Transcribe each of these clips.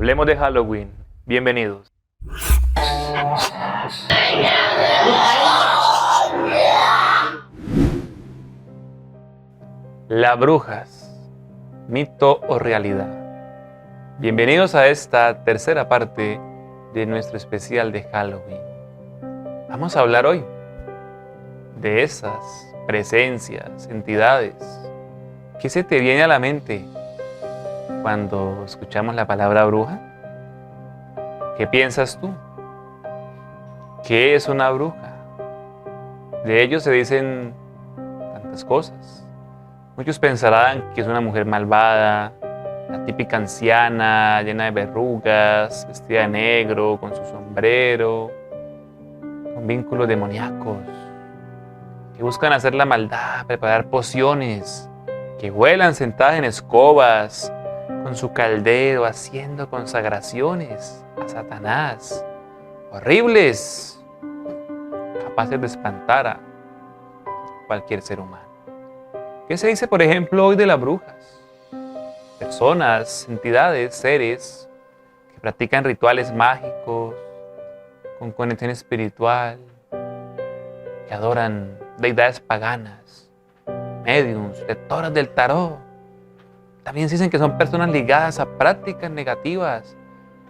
Hablemos de Halloween. Bienvenidos. Las brujas, mito o realidad. Bienvenidos a esta tercera parte de nuestro especial de Halloween. Vamos a hablar hoy de esas presencias, entidades. ¿Qué se te viene a la mente cuando escuchamos la palabra bruja? ¿Qué piensas tú? ¿Qué es una bruja? De ello se dicen tantas cosas. Muchos pensarán que es una mujer malvada, la típica anciana, llena de verrugas, vestida de negro, con su sombrero, con vínculos demoníacos, que buscan hacer la maldad, preparar pociones, que vuelan sentadas en escobas, con su caldero, haciendo consagraciones a Satanás, horribles, capaces de espantar a cualquier ser humano. ¿Qué se dice, por ejemplo, hoy de las brujas? Personas, entidades, seres que practican rituales mágicos, con conexión espiritual, que adoran deidades paganas, médiums, lectoras del tarot. También se dicen que son personas ligadas a prácticas negativas,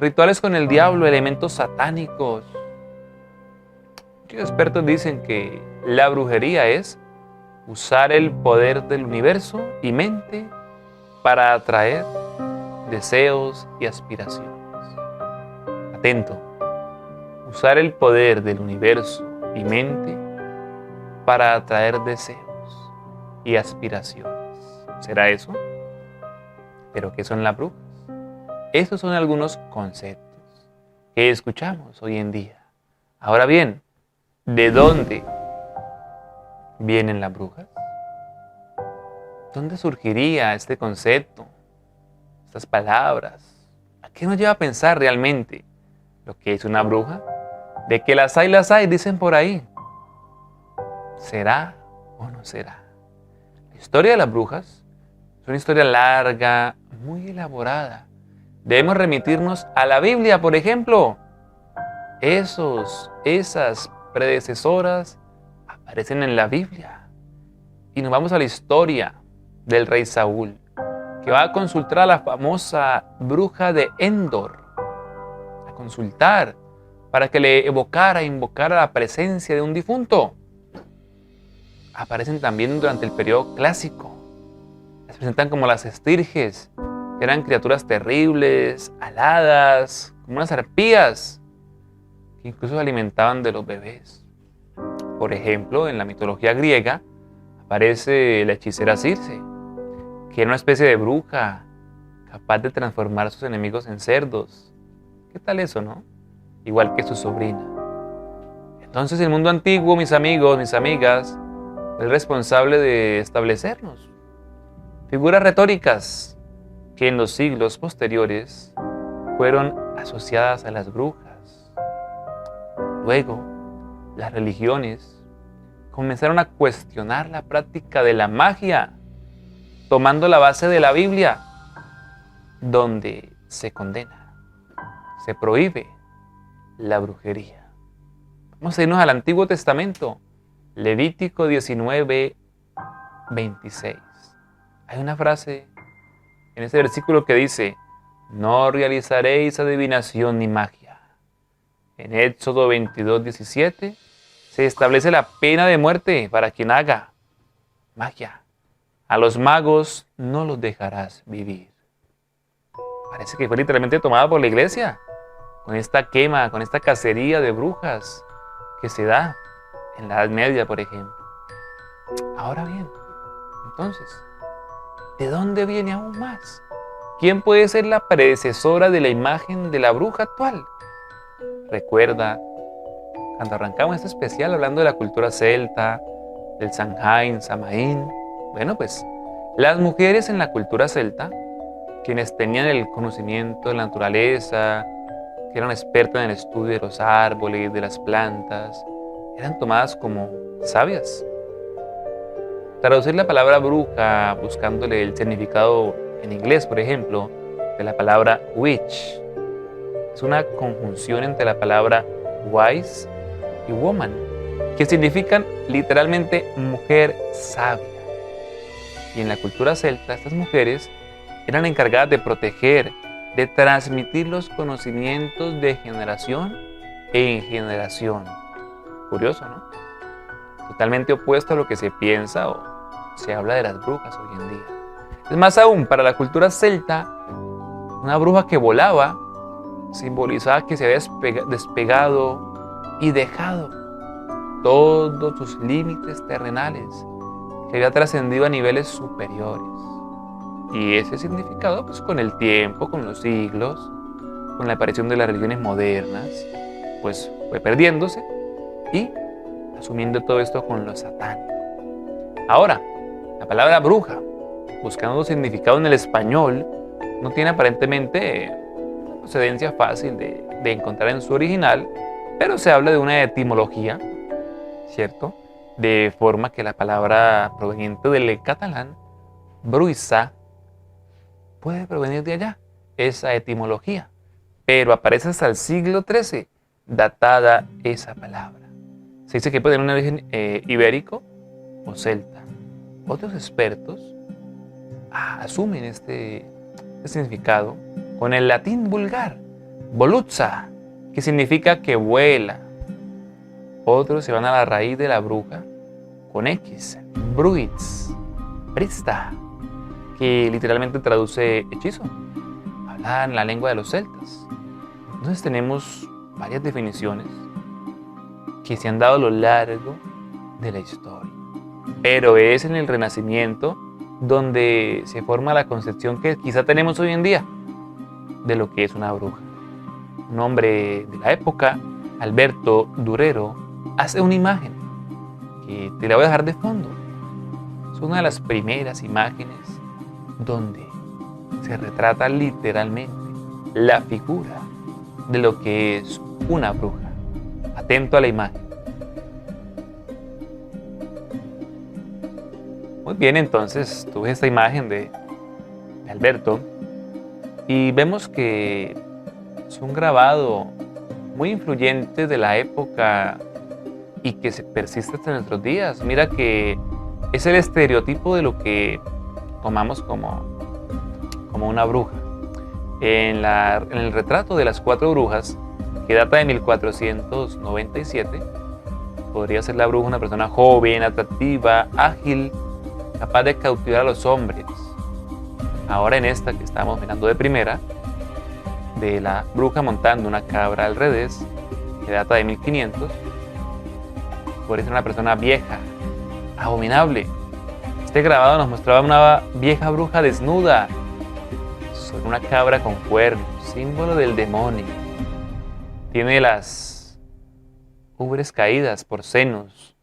rituales con el diablo, elementos satánicos. Muchos expertos dicen que la brujería es usar el poder del universo y mente para atraer deseos y aspiraciones. Atento, usar el poder del universo y mente para atraer deseos y aspiraciones. ¿Será eso? ¿Pero qué son las brujas? Estos son algunos conceptos que escuchamos hoy en día. Ahora bien, ¿de dónde vienen las brujas? ¿Dónde surgiría este concepto? Estas palabras. ¿A qué nos lleva a pensar realmente lo que es una bruja? De que las hay, dicen por ahí. ¿Será o no será? La historia de las brujas es una historia larga, muy elaborada. Debemos remitirnos a la Biblia, por ejemplo. Esas predecesoras aparecen en la Biblia. Y nos vamos a la historia del rey Saúl, que va a consultar a la famosa bruja de Endor. A consultar para que le invocara la presencia de un difunto. Aparecen también durante el periodo clásico. Las presentan como las estirges, que eran criaturas terribles, aladas, como unas arpías, que incluso se alimentaban de los bebés. Por ejemplo, en la mitología griega aparece la hechicera Circe, que era una especie de bruja capaz de transformar a sus enemigos en cerdos. ¿Qué tal eso, no? Igual que su sobrina. Entonces el mundo antiguo, mis amigos, mis amigas, es responsable de establecernos figuras retóricas que en los siglos posteriores fueron asociadas a las brujas. Luego, las religiones comenzaron a cuestionar la práctica de la magia, tomando la base de la Biblia, donde se condena, se prohíbe la brujería. Vamos a irnos al Antiguo Testamento, Levítico 19, 26. Hay una frase en ese versículo que dice: no realizaréis adivinación ni magia. En Éxodo 22, 17 se establece la pena de muerte para quien haga magia. A los magos no los dejarás vivir. Parece que fue literalmente tomada por la iglesia, con esta quema, con esta cacería de brujas que se da en la Edad Media, por ejemplo. Ahora bien, entonces, ¿de dónde viene aún más? ¿Quién puede ser la predecesora de la imagen de la bruja actual? Recuerda, cuando arrancamos este especial hablando de la cultura celta, del Samhain, Samaín, bueno, pues las mujeres en la cultura celta, quienes tenían el conocimiento de la naturaleza, que eran expertas en el estudio de los árboles, de las plantas, eran tomadas como sabias. Traducir la palabra bruja buscándole el significado en inglés, por ejemplo, de la palabra witch, Es una conjunción entre la palabra wise y woman, que significan literalmente mujer sabia. Y en la cultura celta, estas mujeres eran encargadas de proteger, de transmitir los conocimientos de generación en generación. Curioso, ¿no? Totalmente opuesto a lo que se piensa o se habla de las brujas hoy en día. Es más aún, para la cultura celta, una bruja que volaba simbolizaba que se había despegado y dejado todos sus límites terrenales, que había trascendido a niveles superiores. Y ese significado, pues con el tiempo, con los siglos, con la aparición de las religiones modernas, pues fue perdiéndose y asumiendo todo esto con lo satánico. Ahora, la palabra bruja, buscando un significado en el español, no tiene aparentemente una procedencia fácil de encontrar en su original, pero se habla de una etimología, ¿cierto? De forma que la palabra proveniente del catalán, bruixa, puede provenir de allá, esa etimología. Pero aparece hasta el siglo XIII, datada esa palabra. Se dice que puede tener un origen ibérico o celta. Otros expertos asumen este significado con el latín vulgar, voluzza, que significa que vuela. Otros se van a la raíz de la bruja con X, bruits, prista, que literalmente traduce hechizo. Hablan la lengua de los celtas. Entonces tenemos varias definiciones que se han dado a lo largo de la historia. Pero es en el Renacimiento donde se forma la concepción que quizá tenemos hoy en día de lo que es una bruja. Un hombre de la época, Alberto Durero, hace una imagen que te la voy a dejar de fondo. Es una de las primeras imágenes donde se retrata literalmente la figura de lo que es una bruja. Atento a la imagen. Muy bien, entonces tuve esta imagen de Alberto y vemos que es un grabado muy influyente de la época y que se persiste hasta nuestros días. Mira que es el estereotipo de lo que tomamos como una bruja. En el retrato de las 4 brujas, que data de 1497, podría ser la bruja una persona joven, atractiva, ágil, capaz de cautivar a los hombres. Ahora en esta que estamos mirando de primera, de la bruja montando una cabra al revés, que data de 1500, podría ser una persona vieja, abominable. Este grabado nos mostraba una vieja bruja desnuda sobre una cabra con cuernos, símbolo del demonio. Tiene las ubres caídas por senos,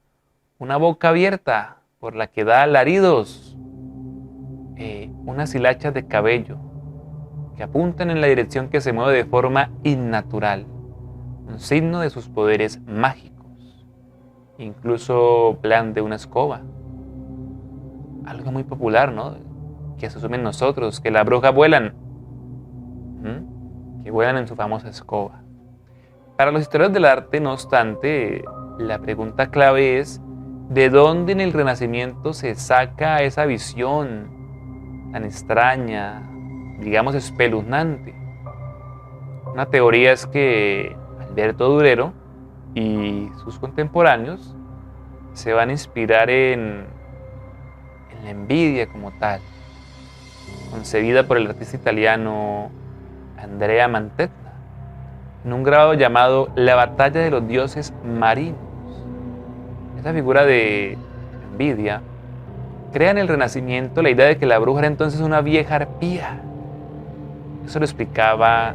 una boca abierta por la que da alaridos, unas hilachas de cabello que apuntan en la dirección que se mueve de forma innatural, un signo de sus poderes mágicos. Incluso blande una escoba, algo muy popular, ¿no? Que asumen nosotros, que las brujas vuelan, que vuelan en su famosa escoba. Para los historiadores del arte, no obstante, la pregunta clave es ¿de dónde en el Renacimiento se saca esa visión tan extraña, digamos espeluznante? Una teoría es que Alberto Durero y sus contemporáneos se van a inspirar en la envidia como tal, concebida por el artista italiano Andrea Mantegna, en un grabado llamado La batalla de los dioses marinos. Esta figura de envidia crea en el Renacimiento la idea de que la bruja era entonces una vieja arpía. Eso lo explicaba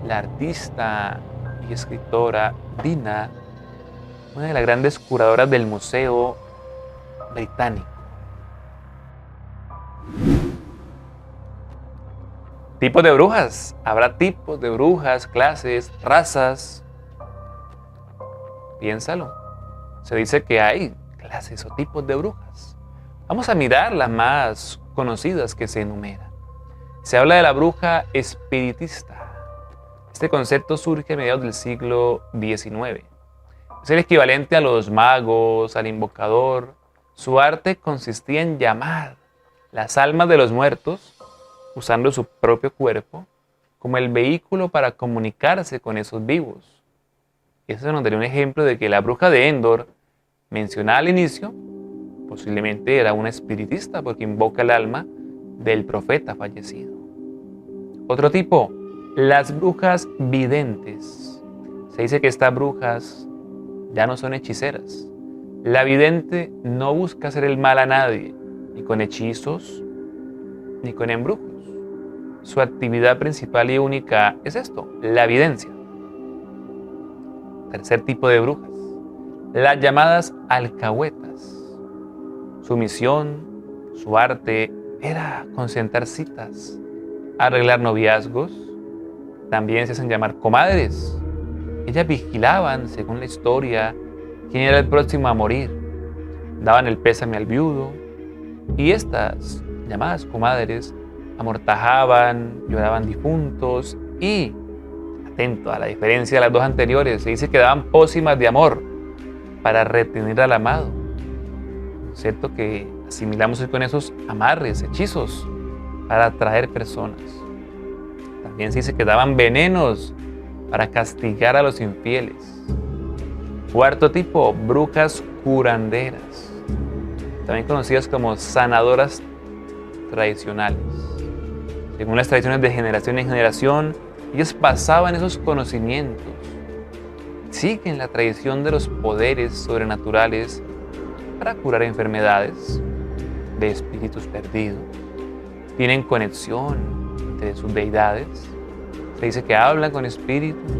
la artista y escritora Dina, una de las grandes curadoras del Museo Británico. Tipos de brujas. Habrá tipos de brujas, clases, razas. Piénsalo. Se dice que hay clases o tipos de brujas. Vamos a mirar las más conocidas que se enumeran. Se habla de la bruja espiritista. Este concepto surge a mediados del siglo XIX. Es el equivalente a los magos, al invocador. Su arte consistía en llamar las almas de los muertos, usando su propio cuerpo, como el vehículo para comunicarse con esos vivos. Eso nos daría un ejemplo de que la bruja de Endor, mencionada al inicio, posiblemente era una espiritista porque invoca el alma del profeta fallecido. Otro tipo, las brujas videntes. Se dice que estas brujas ya no son hechiceras. La vidente no busca hacer el mal a nadie, ni con hechizos, ni con embrujos. Su actividad principal y única es esto, la evidencia. Tercer tipo de brujas, las llamadas alcahuetas. Su misión, su arte era concentrar citas, arreglar noviazgos. También se hacen llamar comadres. Ellas vigilaban, según la historia, quién era el próximo a morir. Daban el pésame al viudo. Y estas llamadas comadres amortajaban, lloraban difuntos y, atento a la diferencia de las dos anteriores, se dice que daban pócimas de amor para retener al amado. ¿Cierto? Que asimilamos hoy con esos amarres, hechizos para atraer personas. También se dice que daban venenos para castigar a los infieles. Cuarto tipo, brujas curanderas, también conocidas como sanadoras tradicionales. Según las tradiciones de generación en generación, ellos pasaban esos conocimientos, siguen la tradición de los poderes sobrenaturales para curar enfermedades de espíritus perdidos. Tienen conexión entre sus deidades. Se dice que hablan con espíritus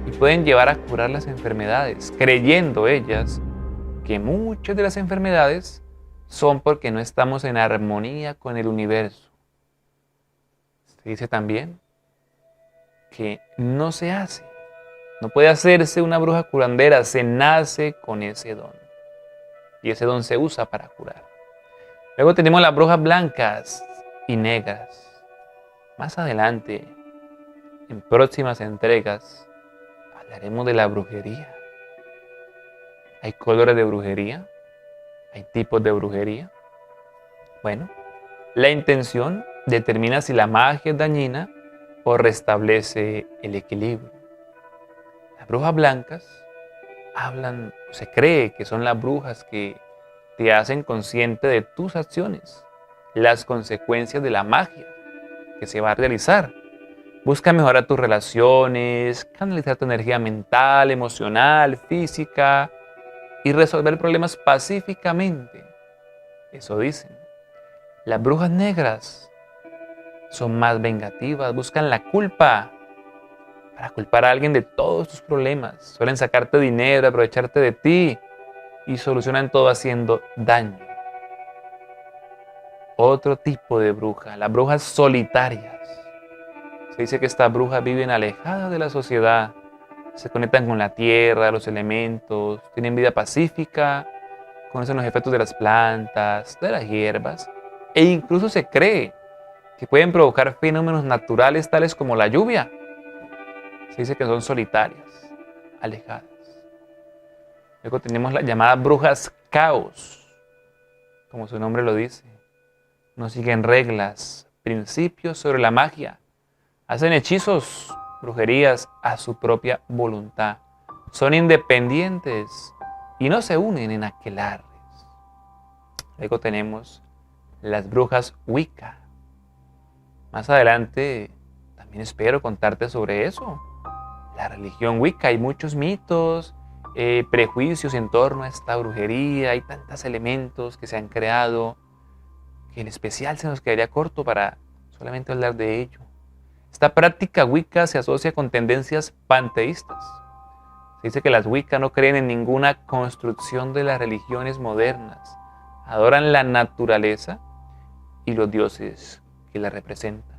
y pueden llevar a curar las enfermedades, creyendo ellas que muchas de las enfermedades son porque no estamos en armonía con el universo. Se dice también que no se hace, no puede hacerse una bruja curandera, se nace con ese don. Y ese don se usa para curar. Luego tenemos las brujas blancas y negras. Más adelante, en próximas entregas, hablaremos de la brujería. ¿Hay colores de brujería? ¿Hay tipos de brujería? Bueno, la intención determina si la magia es dañina o restablece el equilibrio. Las brujas blancas hablan, se cree que son las brujas que te hacen consciente de tus acciones, las consecuencias de la magia que se va a realizar. Busca mejorar tus relaciones, canalizar tu energía mental, emocional, física y resolver problemas pacíficamente. Eso dicen. Las brujas negras son más vengativas, buscan la culpa para culpar a alguien de todos tus problemas. Suelen sacarte dinero, aprovecharte de ti y solucionan todo haciendo daño. Otro tipo de bruja, las brujas solitarias. Se dice que estas brujas viven alejadas de la sociedad, se conectan con la tierra, los elementos, tienen vida pacífica, conocen los efectos de las plantas, de las hierbas, e incluso se cree que pueden provocar fenómenos naturales tales como la lluvia. Se dice que son solitarias, alejadas. Luego tenemos las llamadas brujas caos, como su nombre lo dice. No siguen reglas, principios sobre la magia. Hacen hechizos, brujerías a su propia voluntad. Son independientes y no se unen en aquelarres. Luego tenemos las brujas Wicca. Más adelante también espero contarte sobre eso. La religión Wicca, hay muchos mitos, prejuicios en torno a esta brujería, hay tantos elementos que se han creado que en especial se nos quedaría corto para solamente hablar de ello. Esta práctica Wicca se asocia con tendencias panteístas. Se dice que las Wicca no creen en ninguna construcción de las religiones modernas. Adoran la naturaleza y los dioses que la representan.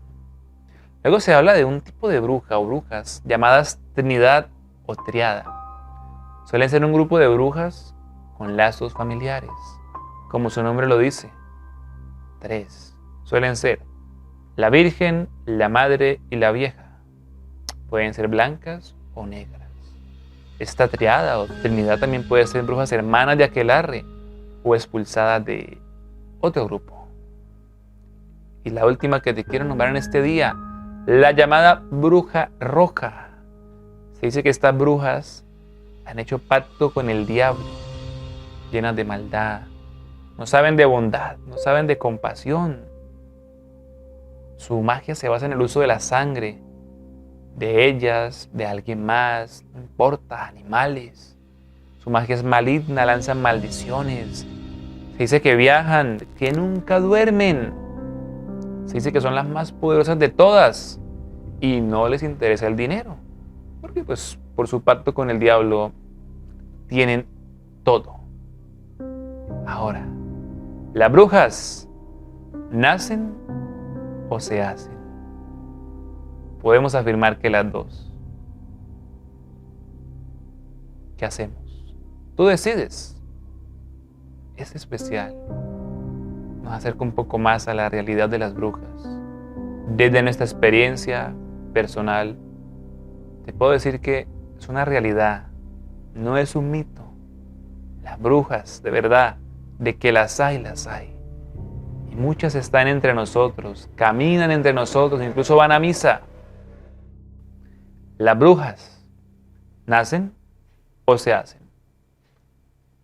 Luego se habla de un tipo de bruja o brujas llamadas Trinidad o Triada. Suelen ser un grupo de brujas con lazos familiares. Como su nombre lo dice, 3. Suelen ser la Virgen, la Madre y la Vieja. pueden ser blancas o negras. Esta triada o trinidad también puede ser brujas hermanas de aquelarre o expulsadas de otro grupo. Y la última que te quiero nombrar en este día, la llamada bruja roja. Se dice que estas brujas han hecho pacto con el diablo, llenas de maldad. No saben de bondad, no saben de compasión. Su magia se basa en el uso de la sangre, de ellas, de alguien más, no importa, animales. Su magia es maligna, lanzan maldiciones. Se dice que viajan, que nunca duermen. Se dice que son las más poderosas de todas y no les interesa el dinero, porque pues por su pacto con el diablo tienen todo. Ahora, ¿las brujas nacen o se hacen? Podemos afirmar que las dos. ¿Qué hacemos? Tú decides. Es especial. Nos acerca un poco más a la realidad de las brujas. Desde nuestra experiencia personal, te puedo decir que es una realidad, no es un mito. Las brujas, de verdad, de que las hay, las hay. Y muchas están entre nosotros, caminan entre nosotros, incluso van a misa. ¿Las brujas nacen o se hacen?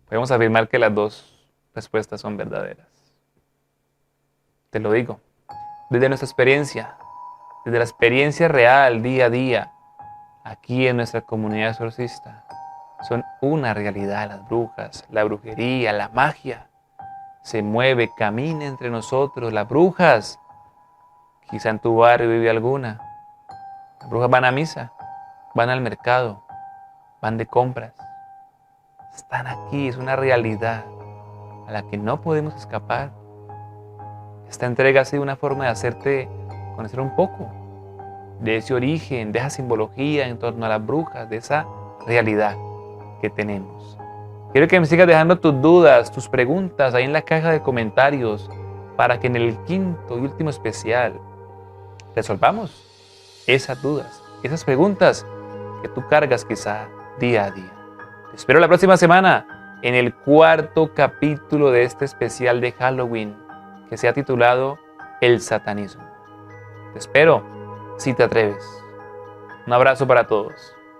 Podemos afirmar que las dos respuestas son verdaderas. Te lo digo, desde nuestra experiencia, desde la experiencia real, día a día, aquí en nuestra comunidad exorcista, son una realidad las brujas, la brujería, la magia. Se mueve, camina entre nosotros, las brujas. Quizá en tu barrio vive alguna. Las brujas van a misa, van al mercado, van de compras. Están aquí, es una realidad a la que no podemos escapar. Esta entrega ha sido una forma de hacerte conocer un poco de ese origen, de esa simbología en torno a las brujas, de esa realidad que tenemos. Quiero que me sigas dejando tus dudas, tus preguntas ahí en la caja de comentarios para que en el quinto y último especial resolvamos esas dudas, esas preguntas que tú cargas quizá día a día. Te espero la próxima semana en el cuarto capítulo de este especial de Halloween que se ha titulado El Satanismo. Te espero si te atreves. Un abrazo para todos.